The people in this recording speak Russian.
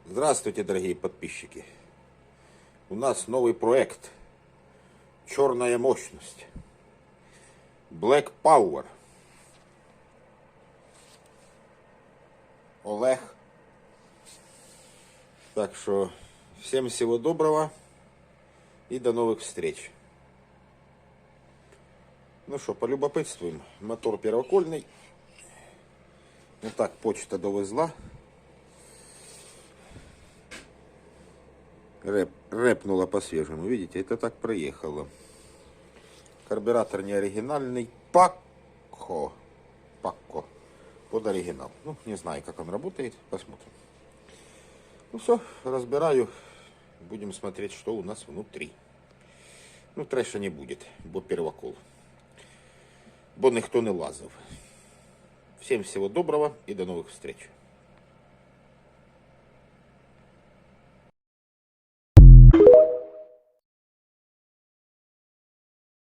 Здравствуйте, дорогие подписчики. У нас новый проект. Черная мощность. Black Power. Олег. Так что всем всего доброго и до новых встреч. Ну что, полюбопытствуем. Мотор первокольный. Вот так почта довезла. Рэпнула по-свежему. Видите, это так проехало. Карбюратор не оригинальный. Пакко. Под оригинал. Ну, не знаю, как он работает. Посмотрим. Ну все, разбираю. Будем смотреть, что у нас внутри. Ну, треша не будет, бо первокол. Бо ніхто не лазив. Всем всего доброго и до новых встреч.